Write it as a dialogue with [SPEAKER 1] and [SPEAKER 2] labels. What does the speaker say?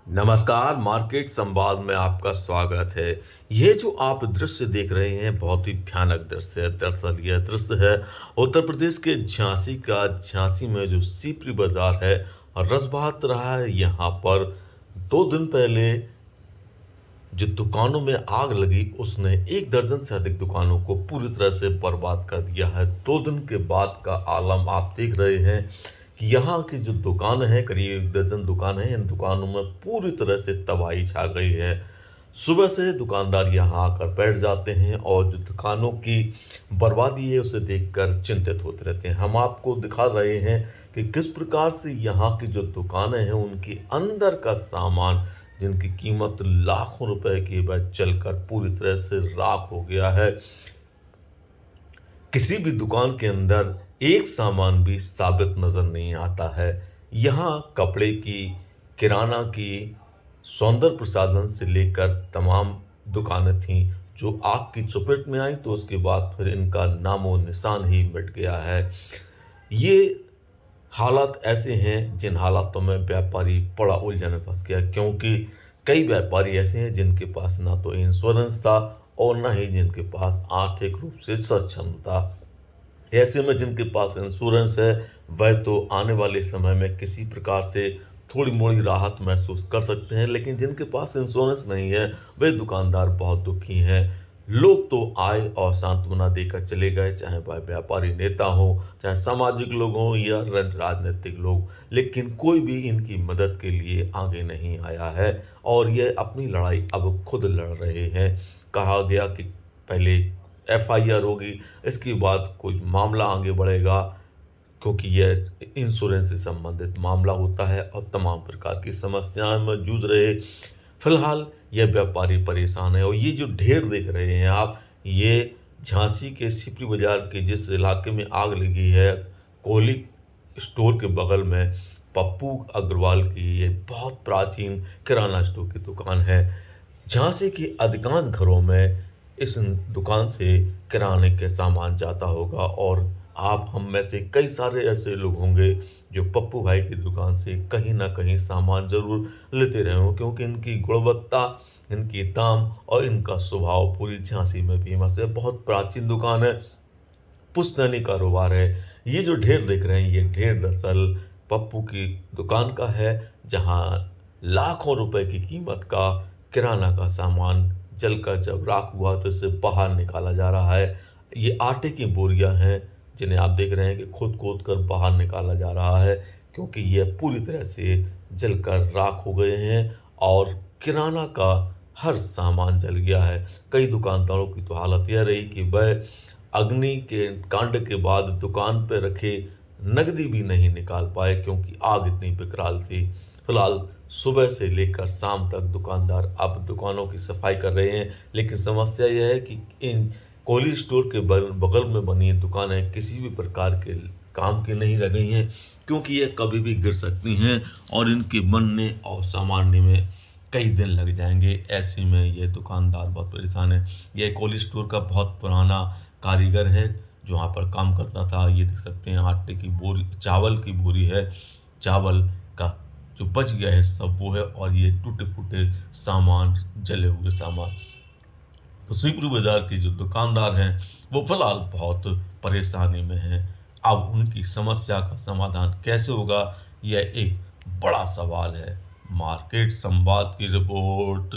[SPEAKER 1] नमस्कार, मार्केट संवाद में आपका स्वागत है। ये जो आप दृश्य देख रहे हैं, बहुत ही भयानक दृश्य है। दरअसल यह दृश्य है उत्तर प्रदेश के झांसी का। झांसी में जो सीपरी बाज़ार है, रस-बहात रहा है। यहाँ पर 2 दिन पहले जो दुकानों में आग लगी, उसने 1 दर्जन से अधिक दुकानों को पूरी तरह से बर्बाद कर दिया है। 2 दिन के बाद का आलम आप देख रहे हैं कि यहाँ की जो दुकानें हैं, करीब 1 दर्जन दुकान हैं, इन दुकानों में पूरी तरह से तबाही छा गई है। सुबह से दुकानदार यहाँ आकर बैठ जाते हैं और जो दुकानों की बर्बादी है, उसे देखकर चिंतित होते रहते हैं। हम आपको दिखा रहे हैं कि किस प्रकार से यहाँ की जो दुकानें हैं, उनके अंदर का सामान, जिनकी कीमत लाखों रुपए की, वह जलकर पूरी तरह से राख हो गया है। किसी भी दुकान के अंदर एक सामान भी साबित नज़र नहीं आता है। यहाँ कपड़े की, किराना की, सौंदर्य प्रसाधन से लेकर तमाम दुकानें थीं, जो आग की चपेट में आईं, तो उसके बाद फिर इनका नामो निशान ही मिट गया है। ये हालात ऐसे हैं, जिन हालातों में व्यापारी बड़ा उलझन में फँस गया, क्योंकि कई व्यापारी ऐसे हैं जिनके पास ना तो इंश्योरेंस था और ना ही जिनके पास आर्थिक रूप से सक्षम था। ऐसे में जिनके पास इंश्योरेंस है, वह तो आने वाले समय में किसी प्रकार से थोड़ी-मोड़ी राहत महसूस कर सकते हैं, लेकिन जिनके पास इंश्योरेंस नहीं है, वे दुकानदार बहुत दुखी हैं। लोग तो आए और सांत्वना देकर चले गए, चाहे वह व्यापारी नेता हों, चाहे सामाजिक लोग हों या राजनीतिक लोग, लेकिन कोई भी इनकी मदद के लिए आगे नहीं आया है और ये अपनी लड़ाई अब खुद लड़ रहे हैं। कहा गया कि पहले एफआईआर होगी, इसके बाद कोई मामला आगे बढ़ेगा, क्योंकि यह इंश्योरेंस से संबंधित मामला होता है और तमाम प्रकार की समस्याएं में जूझ रहे। फिलहाल यह व्यापारी परेशान है और ये जो ढेर देख रहे हैं आप, ये झांसी के सिपरी बाजार के जिस इलाके में आग लगी है, कोहली स्टोर के बगल में पप्पू अग्रवाल की ये बहुत प्राचीन किराना स्टोर की दुकान है। झांसी के अधिकांश घरों में इस दुकान से किराने के सामान जाता होगा और आप हम में से कई सारे ऐसे लोग होंगे जो पप्पू भाई की दुकान से कहीं न कहीं सामान ज़रूर लेते रहे हों, क्योंकि इनकी गुणवत्ता, इनकी दाम और इनका स्वभाव पूरी झांसी में फेमस है। बहुत प्राचीन दुकान है, पुश्तैनी कारोबार है। ये जो ढेर देख रहे हैं, ये ढेर दरअसल पप्पू की दुकान का है, जहाँ लाखों रुपए की कीमत का किराना का सामान जलकर जब राख हुआ, तो इसे बाहर निकाला जा रहा है। ये आटे की बोरियां हैं, जिन्हें आप देख रहे हैं कि खोद-खोद कर बाहर निकाला जा रहा है, क्योंकि ये पूरी तरह से जलकर राख हो गए हैं और किराना का हर सामान जल गया है। कई दुकानदारों की तो हालत यह रही कि वह अग्नि के कांड के बाद दुकान पे रखे नकदी भी नहीं निकाल पाए, क्योंकि आग इतनी विकराल थी। फिलहाल सुबह से लेकर शाम तक दुकानदार अब दुकानों की सफाई कर रहे हैं, लेकिन समस्या यह है कि इन कोहली स्टोर के बगल में बनी दुकानें किसी भी प्रकार के काम की नहीं रह गई हैं, क्योंकि ये कभी भी गिर सकती हैं और इनके बनने और संवारने में कई दिन लग जाएंगे। ऐसे में ये दुकानदार बहुत परेशान है। यह कोहली स्टोर का बहुत पुराना कारीगर है, जो वहाँ पर काम करता था। ये देख सकते हैं, आटे की बोरी, चावल की बोरी है, चावल का जो बच गया है सब वो है, और ये टूटे-फूटे सामान, जले हुए सामान। तो सिपरी बाज़ार के जो दुकानदार हैं, वो फिलहाल बहुत परेशानी में हैं। अब उनकी समस्या का समाधान कैसे होगा, यह एक बड़ा सवाल है। मार्केट संवाद की रिपोर्ट।